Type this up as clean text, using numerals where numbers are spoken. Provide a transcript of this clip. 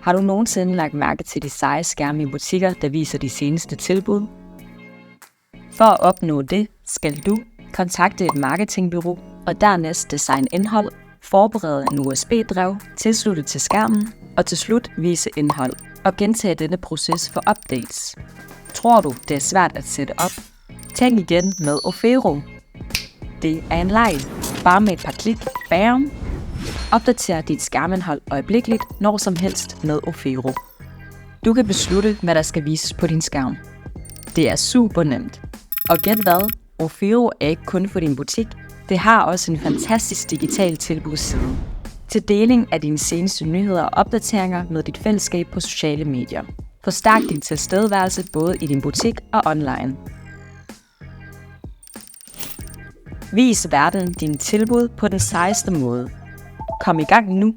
Har du nogensinde lagt mærke til de seje skærme i butikker, der viser de seneste tilbud? For at opnå det, skal du kontakte et marketingbureau og dernæst designe indhold, forberede en USB-drev, tilslutte til skærmen og til slut vise indhold og gentage denne proces for updates. Tror du, det er svært at sætte op? Tænk igen med Ofero. Det er en leg. Bare med et par klik, bam! Opdater dit skærmindhold øjeblikkeligt når som helst med Ofero. Du kan beslutte, hvad der skal vises på din skærm. Det er super nemt. Og gæt hvad? Ofero er ikke kun for din butik. Det har også en fantastisk digital tilbudsside. Til deling af dine seneste nyheder og opdateringer med dit fællesskab på sociale medier. Forstærk din tilstedeværelse både i din butik og online. Vis verden dine tilbud på den sejeste måde. Kom i gang nu!